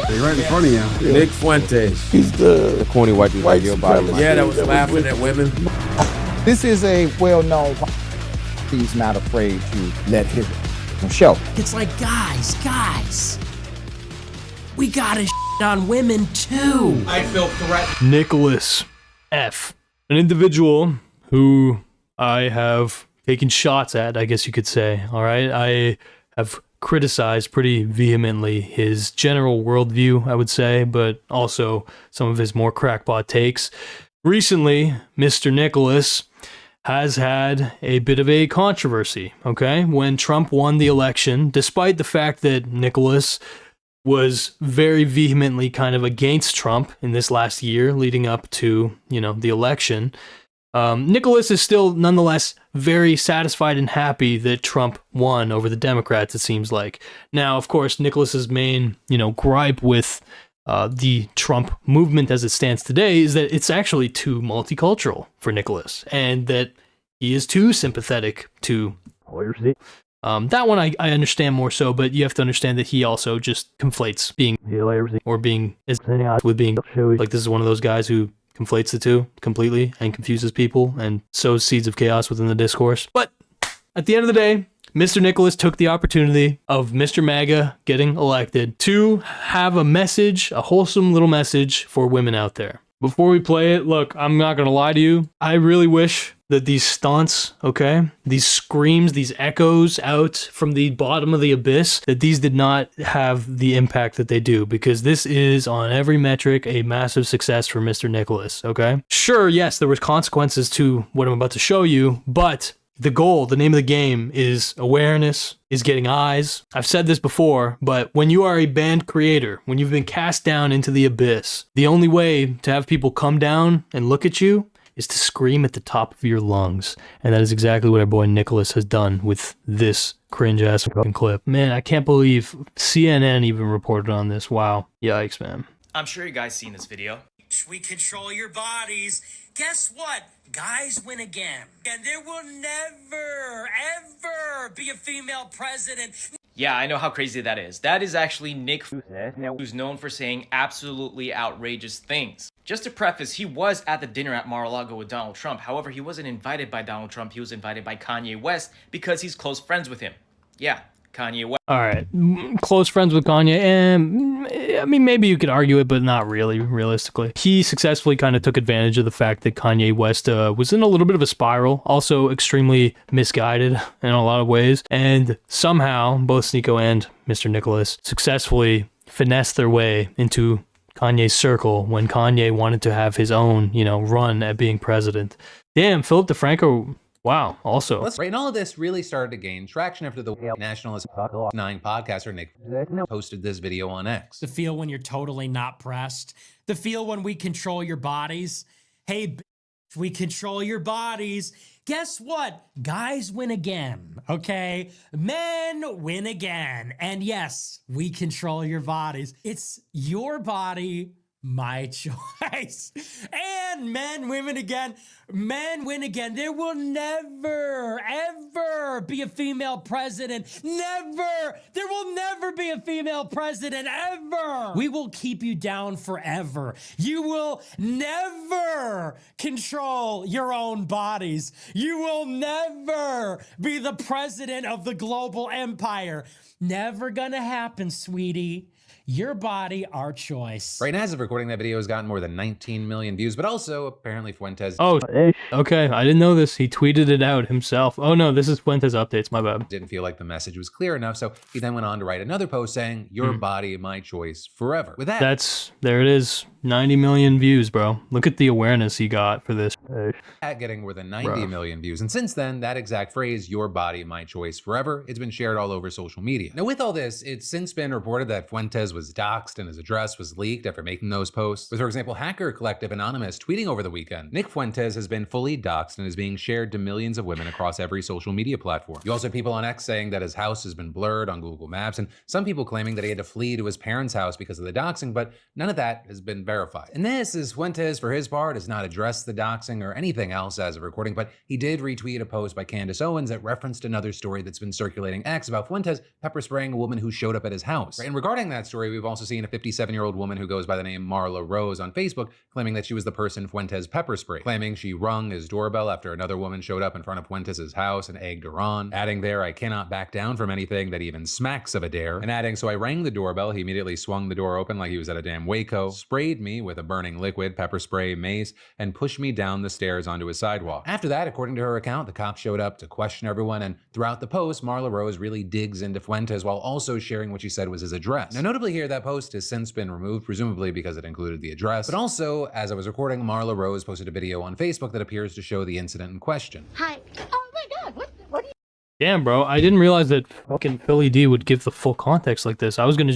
They're right in front of you. Nick Fuentes. He's the corny white dude like your body. Yeah, that was laughing at women. This is a well-known. He's not afraid to let his show. It's like, guys, we gotta on women too. I feel threatened. Nicholas F., an individual who I have taken shots at, I guess you could say. All right, I have criticized pretty vehemently his general worldview, I would say, but also some of his more crackpot takes. Recently, Mr. Nicholas has had a bit of a controversy, okay? When Trump won the election, despite the fact that Nicholas was very vehemently kind of against Trump in this last year leading up to, the election, Nicholas is still nonetheless very satisfied and happy that Trump won over the Democrats, it seems like. Now, of course, Nicholas's main, gripe with the Trump movement as it stands today is that it's actually too multicultural for Nicholas, and that he is too sympathetic to that one I understand more so, but you have to understand that he also just conflates being or being with being like, this is one of those guys who conflates the two completely and confuses people and sows seeds of chaos within the discourse. But at the end of the day, Mr. Nicholas took the opportunity of Mr. MAGA getting elected to have a message, a wholesome little message for women out there. Before we play it, look, I'm not going to lie to you. I really wish that these stunts, okay, these screams, these echoes out from the bottom of the abyss, that these did not have the impact that they do, because this is on every metric a massive success for Mr. Nicholas, okay? Sure, yes, there was consequences to what I'm about to show you, but the goal, the name of the game is awareness, is getting eyes. I've said this before, but when you are a band creator, when you've been cast down into the abyss, the only way to have people come down and look at you is to scream at the top of your lungs. And that is exactly what our boy Nicholas has done with this cringe-ass fucking clip. Man, I can't believe CNN even reported on this. Wow. Yikes, man. I'm sure you guys seen this video. We control your bodies. Guess what? Guys win again. And there will never, ever be a female president. Yeah, I know how crazy that is. That is actually Nick, who's known for saying absolutely outrageous things. Just to preface, he was at the dinner at Mar-a-Lago with Donald Trump. However, he wasn't invited by Donald Trump. He was invited by Kanye West because he's close friends with him. Yeah, Kanye West. All right, close friends with Kanye, and I mean, maybe you could argue it, but not really, realistically. He successfully kind of took advantage of the fact that Kanye West was in a little bit of a spiral, also extremely misguided in a lot of ways, and somehow both Sneeko and Mr. Nicholas successfully finessed their way into Kanye's circle when Kanye wanted to have his own, run at being president. Damn, Philip DeFranco. Wow, also. Right, and all of this really started to gain traction after the nationalist 9 podcaster Nick posted this video on X. The feel when you're totally not pressed. The feel when we control your bodies. Hey, we control your bodies. Guess what? Guys win again, okay? Men win again. And yes, we control your bodies. It's your body, my choice. And men, women again. Men win again. There will never, ever be a female president. Never. There will never be a female president, ever. We will keep you down forever. You will never control your own bodies. You will never be the president of the global empire. Never gonna happen, sweetie. Your body, our choice. Right, and as of recording, that video has gotten more than 19 million views, but also apparently Fuentes. Oh, okay. I didn't know this. He tweeted it out himself. Oh no, this is Fuentes updates. My bad. Didn't feel like the message was clear enough, so he then went on to write another post saying, "Your body, my choice, forever." With that, there it is. 90 million views, bro. Look at the awareness he got for this. Getting more than 90 million views. And since then, that exact phrase, "your body, my choice, forever," it's been shared all over social media. Now, with all this, it's since been reported that Fuentes was doxxed and his address was leaked after making those posts. With, for example, Hacker Collective Anonymous tweeted tweeting over the weekend. Nick Fuentes has been fully doxxed and is being shared to millions of women across every social media platform. You also have people on X saying that his house has been blurred on Google Maps, and some people claiming that he had to flee to his parents' house because of the doxing, but none of that has been verified. And this is Fuentes, for his part, has not addressed the doxing or anything else as of recording, but he did retweet a post by Candace Owens that referenced another story that's been circulating X about Fuentes pepper spraying a woman who showed up at his house. And regarding that story, we've also seen a 57-year-old woman who goes by the name Marla Rose on Facebook claiming that she was the person Fuentes pepper sprayed, claiming she rung his doorbell after another woman showed up in front of Fuentes' house and egged her on, adding there, "I cannot back down from anything that even smacks of a dare," and adding, "So I rang the doorbell, he immediately swung the door open like he was at a damn Waco, sprayed me with a burning liquid, pepper spray, mace, and pushed me down the stairs onto a sidewalk." After that, according to her account, the cops showed up to question everyone, and throughout the post, Marla Rose really digs into Fuentes while also sharing what she said was his address. Now, notably here, that post has since been removed, presumably because it included the address, but also, as I was recording, Marla Rose posted a video on Facebook that appears to show the incident in question. Hi. Oh my God, what are you? Damn, bro, I didn't realize that fucking Philly D would give the full context like this. I was gonna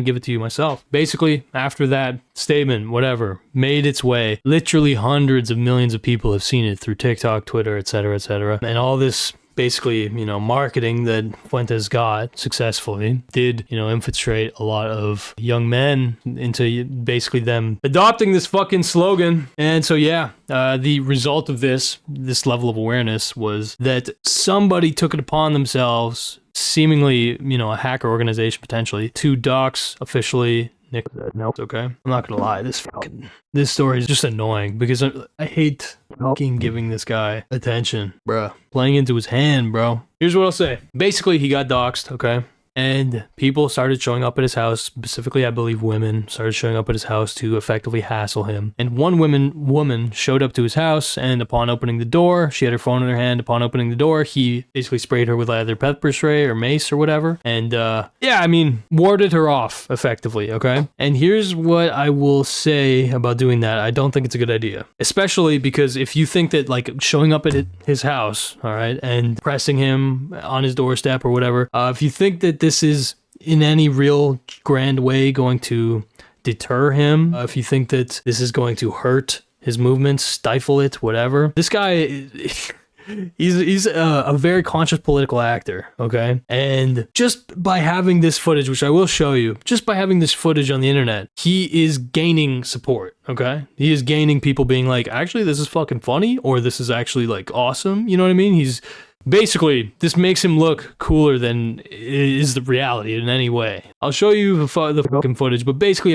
give it to you myself. Basically, after that statement, whatever, made its way, literally hundreds of millions of people have seen it through TikTok, Twitter, etc., and all this basically, marketing that Fuentes got successfully did, infiltrate a lot of young men into basically them adopting this fucking slogan. And so, yeah, the result of this level of awareness was that somebody took it upon themselves, seemingly, a hacker organization potentially, to dox officially Nick said, "No, it's okay." I'm not gonna lie, this story is just annoying because I hate fucking giving this guy attention, bruh. Playing into his hand, bro. Here's what I'll say. Basically, he got doxxed, okay? And people started showing up at his house, specifically, I believe women, started showing up at his house to effectively hassle him. And one woman showed up to his house, and upon opening the door, she had her phone in her hand. Upon opening the door, he basically sprayed her with either pepper spray or mace or whatever. And warded her off, effectively, okay? And here's what I will say about doing that. I don't think it's a good idea. Especially because if you think that, showing up at his house, all right, and pressing him on his doorstep or whatever, if you think that this is in any real grand way going to deter him, if you think that this is going to hurt his movements, stifle it, whatever, this guy, he's a very conscious political actor, okay? And just by having this footage, which I will show you, just by having this footage on the internet, he is gaining support, okay? He is gaining people being like, actually, this is fucking funny, or this is actually, awesome, you know what I mean? Basically, this makes him look cooler than is the reality in any way. I'll show you the fucking footage, but basically,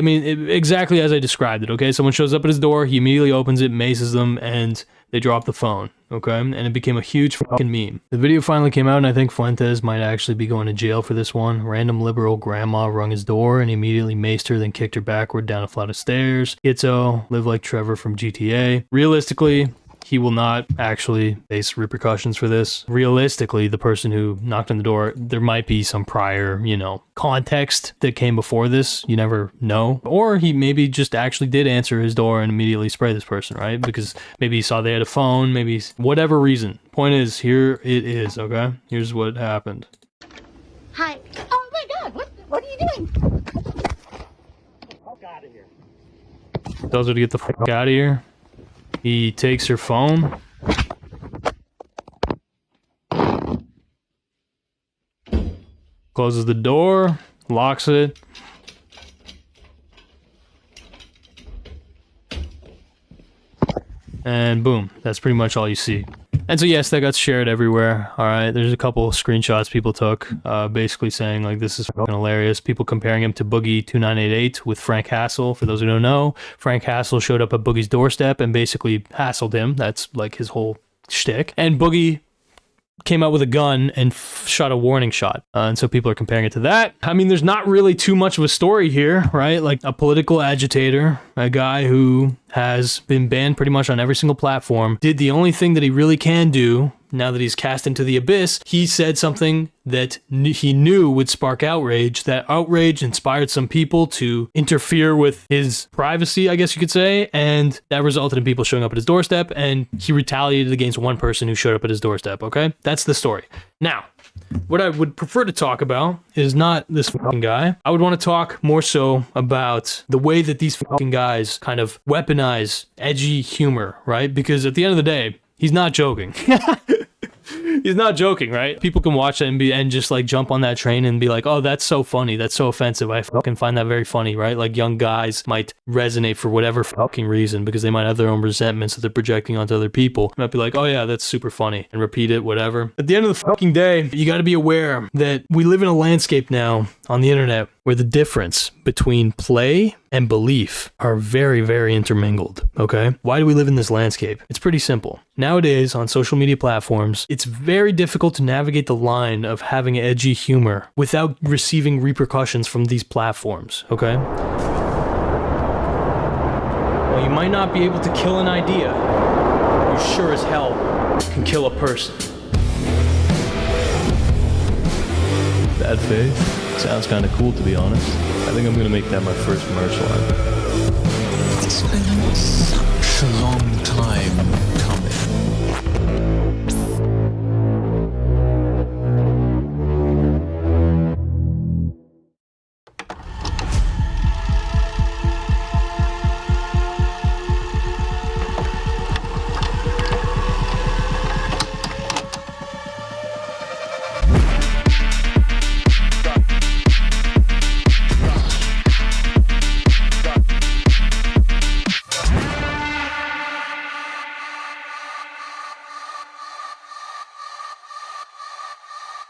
exactly as I described it, okay? Someone shows up at his door, he immediately opens it, maces them, and they drop the phone, okay? And it became a huge fucking meme. The video finally came out, and I think Fuentes might actually be going to jail for this one. Random liberal grandma rung his door and immediately maced her, then kicked her backward down a flight of stairs. Schizo, live like Trevor from GTA. Realistically, he will not actually face repercussions for this. Realistically, the person who knocked on the door, there might be some prior, context that came before this. You never know. Or he maybe just actually did answer his door and immediately spray this person, right? Because maybe he saw they had a phone, maybe whatever reason. Point is, here it is, okay? Here's what happened. Hi. Oh my God, what are you doing? Fuck out of here. Tells her to get the fuck out of here. He takes her phone. Closes the door, locks it. And boom, that's pretty much all you see. And so yes, that got shared everywhere. All right, there's a couple screenshots people took, basically saying this is fucking hilarious. People comparing him to Boogie 2988 with Frank Hassel. For those who don't know, Frank Hassel showed up at Boogie's doorstep and basically hassled him. That's his whole shtick. And Boogie came out with a gun and shot a warning shot. And so people are comparing it to that. There's not really too much of a story here, right? A political agitator, a guy who has been banned pretty much on every single platform, did the only thing that he really can do, now that he's cast into the abyss, he said something that he knew would spark outrage. That outrage inspired some people to interfere with his privacy, I guess you could say, and that resulted in people showing up at his doorstep, and he retaliated against one person who showed up at his doorstep, okay? That's the story. Now, what I would prefer to talk about is not this fucking guy. I would want to talk more so about the way that these fucking guys kind of weaponize edgy humor, right? Because at the end of the day, he's not joking. He's not joking, right? People can watch that and just like jump on that train and be like, oh, that's so funny. That's so offensive. I fucking find that very funny, right? Like young guys might resonate for whatever fucking reason because they might have their own resentments that they're projecting onto other people. They might be like, oh yeah, that's super funny and repeat it, whatever. At the end of the fucking day, you got to be aware that we live in a landscape now on the internet where the difference between play and belief are very, very intermingled, okay? Why do we live in this landscape? It's pretty simple. Nowadays, on social media platforms, it's very difficult to navigate the line of having edgy humor without receiving repercussions from these platforms, okay? Well, you might not be able to kill an idea. You sure as hell can kill a person. Bad faith? Sounds kind of cool, to be honest. I think I'm gonna make that my first merch line. It's been such a long time coming.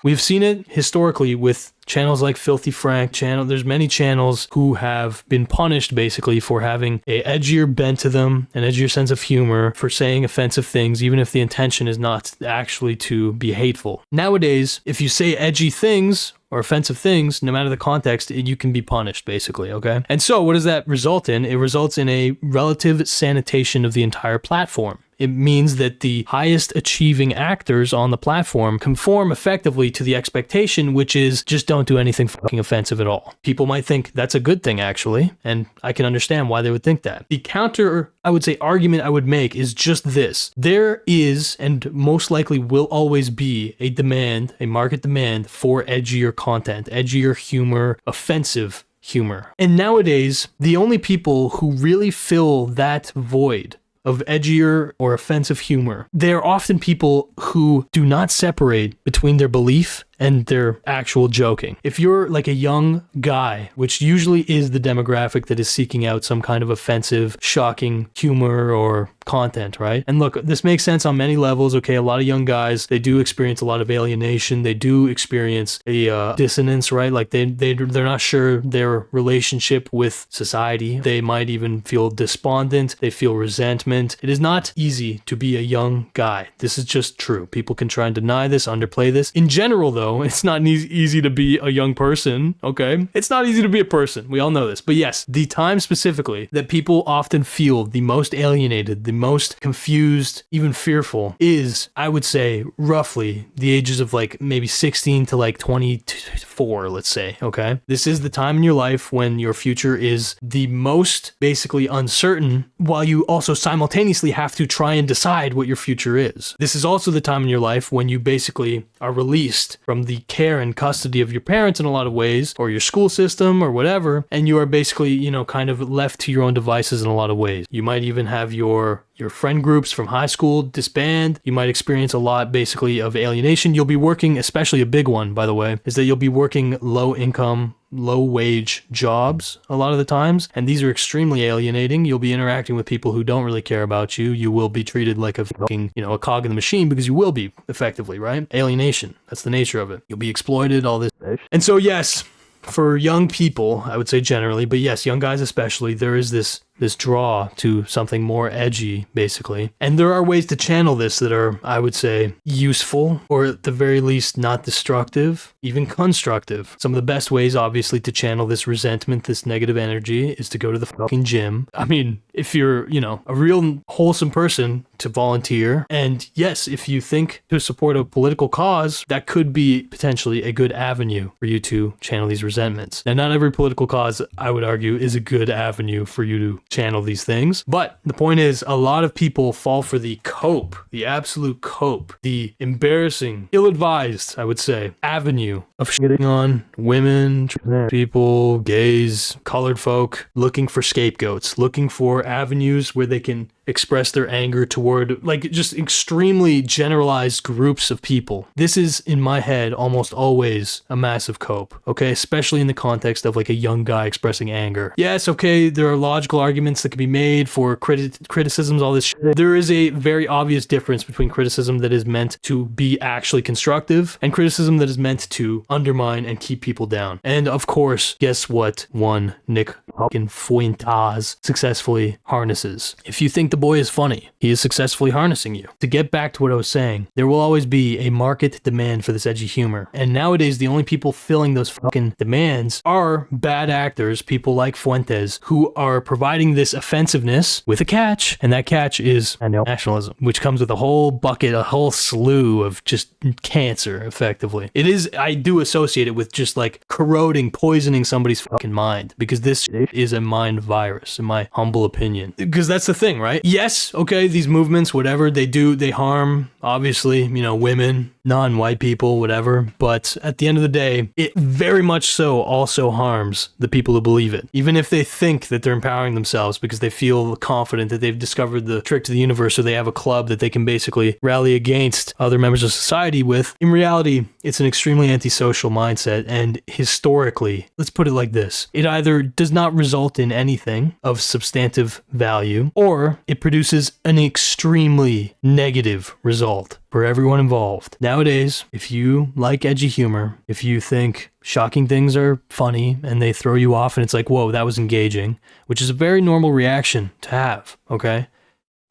We've seen it historically with channels like Filthy Frank channel. There's many channels who have been punished basically for having a edgier bent to them, an edgier sense of humor, for saying offensive things, even if the intention is not actually to be hateful. Nowadays, if you say edgy things or offensive things, no matter the context, you can be punished, basically, okay? And so what does that result in? It results in a relative sanitation of the entire platform. It means that the highest achieving actors on the platform conform effectively to the expectation, which is just don't do anything fucking offensive at all. People might think that's a good thing, actually, and I can understand why they would think that. The counter, I would say, argument I would make is just this. There is, and most likely will always be, a demand, a market demand for edgier content, edgier humor, offensive humor. And nowadays, the only people who really fill that void of edgier or offensive humor, they're often people who do not separate between their belief and their actual joking. If you're like a young guy, which usually is the demographic that is seeking out some kind of offensive, shocking humor or content, right? And look, this makes sense on many levels, okay? A lot of young guys, they do experience a lot of alienation. They do experience a dissonance, right? Like they're not sure their relationship with society. They might even feel despondent. They feel resentment. It is not easy to be a young guy. This is just true. People can try and deny this, underplay this. In general, though, it's not easy to be a young person, okay? It's not easy to be a person. We all know this. But yes, the time specifically that people often feel the most alienated, the most confused, even fearful is, I would say, roughly the ages of like maybe 16 to like 24, let's say, okay? This is the time in your life when your future is the most basically uncertain, while you also simultaneously have to try and decide what your future is. This is also the time in your life when you basically are released from the care and custody of your parents in a lot of ways, or your school system or whatever, and you are basically, you know, kind of left to your own devices in a lot of ways. You might even have your friend groups from high school disband. You might experience a lot basically of alienation. You'll be working, especially a big one, by the way, is that you'll be working low income, low wage jobs a lot of the times, and these are extremely alienating. You'll be interacting with people who don't really care about you. You will be treated like a fucking, a cog in the machine, because you will be, effectively, right? Alienation, that's the nature of it. You'll be exploited, all this. And so yes, for young people, I would say generally, but yes, young guys especially, there is this this draw to something more edgy, basically. And there are ways to channel this that are, I would say, useful, or at the very least not destructive, even constructive. Some of the best ways, obviously, to channel this resentment, this negative energy, is to go to the fucking gym. I mean, if you're, a real wholesome person, to volunteer. And yes, if you think to support a political cause, that could be potentially a good avenue for you to channel these resentments. Now, not every political cause, I would argue, is a good avenue for you to channel these things. But the point is, a lot of people fall for the cope, the absolute cope, the embarrassing, ill-advised, I would say, avenue of shitting on women, people, gays, colored folk, looking for scapegoats, looking for avenues where they can express their anger toward just extremely generalized groups of people. This is, in my head, almost always a massive cope, okay? Especially in the context of a young guy expressing anger. Yes, okay, there are logical arguments that can be made for criticisms, all this shit. There is a very obvious difference between criticism that is meant to be actually constructive and criticism that is meant to undermine and keep people down. And of course, guess what one Nick fucking Fuentes successfully harnesses? If you think the boy is funny, he is successfully harnessing you. To get back to what I was saying, there will always be a market demand for this edgy humor. And nowadays, the only people filling those fucking demands are bad actors, people like Fuentes, who are providing this offensiveness with a catch. And that catch is nationalism, which comes with a whole bucket, a whole slew of just cancer, effectively. It is, I do associate it with just corroding, poisoning somebody's fucking mind, because this is a mind virus, in my humble opinion. Because that's the thing, right? Yes, okay, these movements, whatever they do, they harm, obviously, women, non-white people, whatever. But at the end of the day, it very much so also harms the people who believe it. Even if they think that they're empowering themselves because they feel confident that they've discovered the trick to the universe, or they have a club that they can basically rally against other members of society with, in reality, it's an extremely antisocial mindset. And historically, let's put it like this, it either does not result in anything of substantive value, or it produces an extremely negative result for everyone involved. Nowadays, if you like edgy humor, if you think shocking things are funny and they throw you off and it's whoa, that was engaging, which is a very normal reaction to have, okay?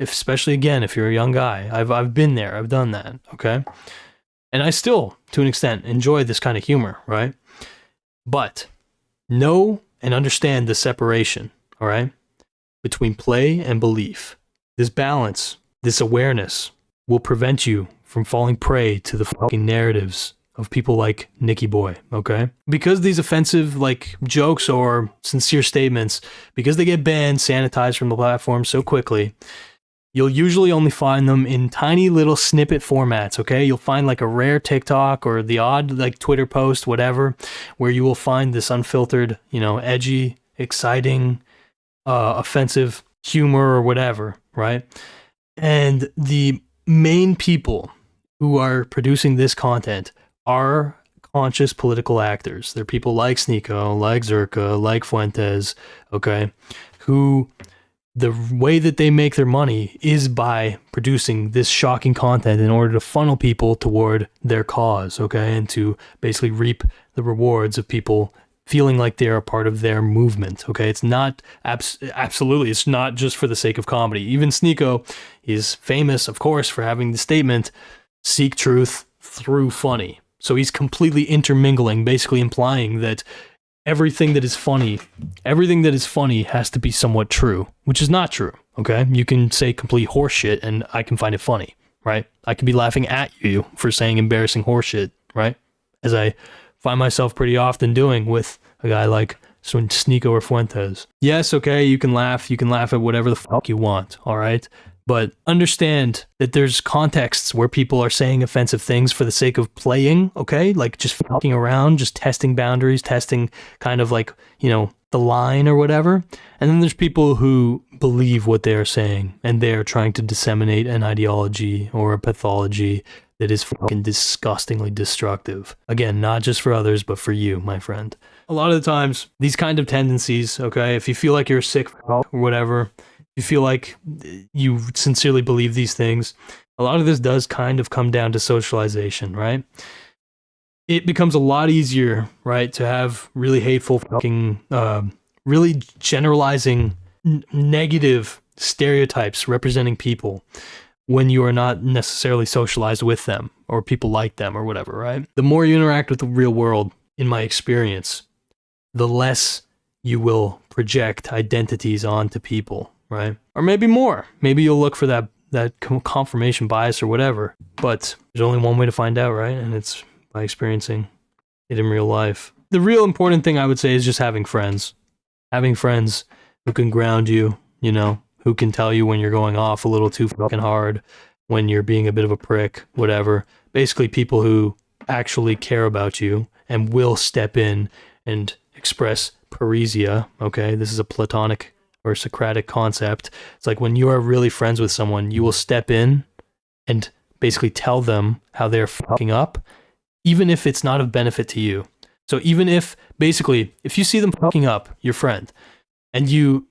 Especially, again, if you're a young guy. I've been there, I've done that, okay? And I still, to an extent, enjoy this kind of humor, right? But know and understand the separation, all right, between play and belief. This balance, this awareness will prevent you from falling prey to the fucking narratives of people like Nicky Boy, okay? Because these offensive, jokes or sincere statements, because they get banned, sanitized from the platform so quickly, you'll usually only find them in tiny little snippet formats, okay? You'll find a rare TikTok or the odd Twitter post, whatever, where you will find this unfiltered, edgy, exciting, offensive humor or whatever, right? And the main people who are producing this content are conscious political actors. They're people like Sneeko, like Zerka, like Fuentes, okay, who the way that they make their money is by producing this shocking content in order to funnel people toward their cause, okay, and to basically reap the rewards of people feeling like they're a part of their movement, okay? It's not, absolutely, it's not just for the sake of comedy. Even Sneeko is famous, of course, for having the statement, seek truth through funny. So he's completely intermingling, basically implying that everything that is funny has to be somewhat true, which is not true, okay? You can say complete horseshit and I can find it funny, right? I can be laughing at you for saying embarrassing horseshit, right? As I find myself pretty often doing with a guy like Sneeko or Fuentes. Yes, okay, you can laugh at whatever the fuck you want, all right? But understand that there's contexts where people are saying offensive things for the sake of playing, okay? Just fucking around, just testing boundaries, testing kind of the line or whatever. And then there's people who believe what they're saying and they're trying to disseminate an ideology or a pathology that is fucking disgustingly destructive. Again, not just for others, but for you, my friend. A lot of the times, these kind of tendencies, okay, if you feel like you're sick or whatever, you feel like you sincerely believe these things, a lot of this does kind of come down to socialization, right? It becomes a lot easier, right, to have really hateful fucking, really generalizing negative stereotypes representing people when you are not necessarily socialized with them or people like them or whatever, right? The more you interact with the real world, in my experience, the less you will project identities onto people, right? Or maybe more. Maybe you'll look for that confirmation bias or whatever. But there's only one way to find out, right? And it's by experiencing it in real life. The real important thing I would say is just having friends. Having friends who can ground you, you know, who can tell you when you're going off a little too fucking hard, when you're being a bit of a prick, whatever. Basically people who actually care about you and will step in and express parrhesia, okay? This is a Platonic or Socratic concept. It's like when you are really friends with someone, you will step in and basically tell them how they're fucking up, even if it's not of benefit to you. So even if, basically, if you see them fucking up, your friend, and you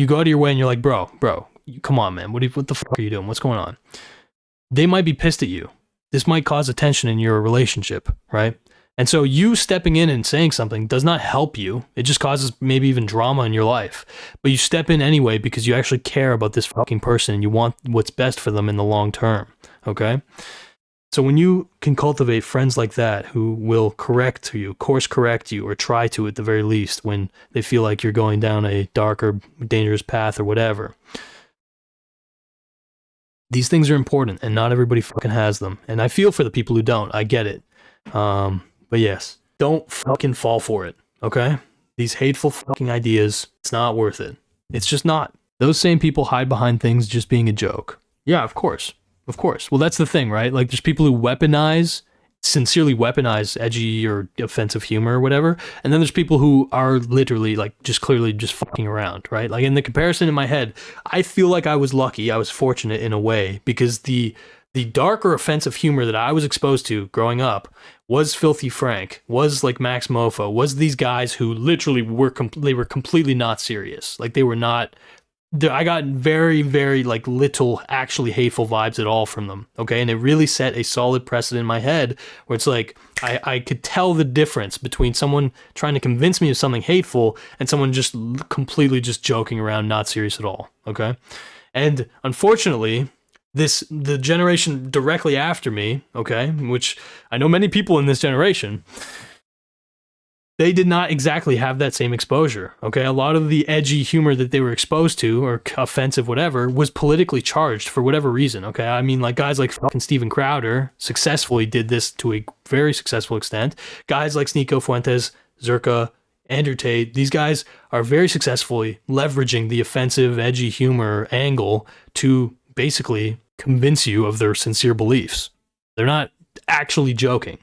go out of your way and you're like, bro, come on, man, what the fuck are you doing? What's going on? They might be pissed at you. This might cause a tension in your relationship, right? And so you stepping in and saying something does not help you. It just causes maybe even drama in your life. But you step in anyway because you actually care about this fucking person and you want what's best for them in the long term, okay? So when you can cultivate friends like that who will correct you, course correct you, or try to at the very least when they feel like you're going down a dark or dangerous path or whatever, these things are important and not everybody fucking has them. And I feel for the people who don't. I get it. But yes, don't fucking fall for it, okay? These hateful fucking ideas, it's not worth it. It's just not. Those same people hide behind things just being a joke. Yeah, of course. Of course. Well, that's the thing, right? Like, there's people who sincerely weaponize edgy or offensive humor or whatever. And then there's people who are literally, like, just clearly just fucking around, right? Like, in the comparison in my head, I feel like I was lucky. I was fortunate in a way because the dark or offensive humor that I was exposed to growing up was Filthy Frank, was like Max Mofo, was these guys who literally were completely not serious. Like they were not, I got very, very like little actually hateful vibes at all from them. Okay. And it really set a solid precedent in my head where it's like, I could tell the difference between someone trying to convince me of something hateful and someone just completely just joking around, not serious at all. Okay. And unfortunately, the generation directly after me, okay, which I know many people in this generation, they did not exactly have that same exposure, okay? A lot of the edgy humor that they were exposed to, or offensive whatever, was politically charged for whatever reason, okay? I mean, like, guys like fucking Steven Crowder successfully did this to a very successful extent. Guys like Sneeko, Fuentes, Zerka, Andrew Tate, these guys are very successfully leveraging the offensive, edgy humor angle to basically convince you of their sincere beliefs. They're not actually joking.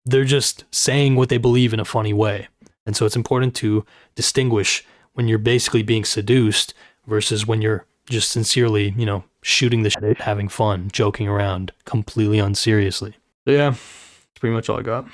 They're just saying what they believe in a funny way. And so it's important to distinguish when you're basically being seduced versus when you're just sincerely, you know, shooting the shit, having fun, joking around completely unseriously. So yeah, that's pretty much all I got.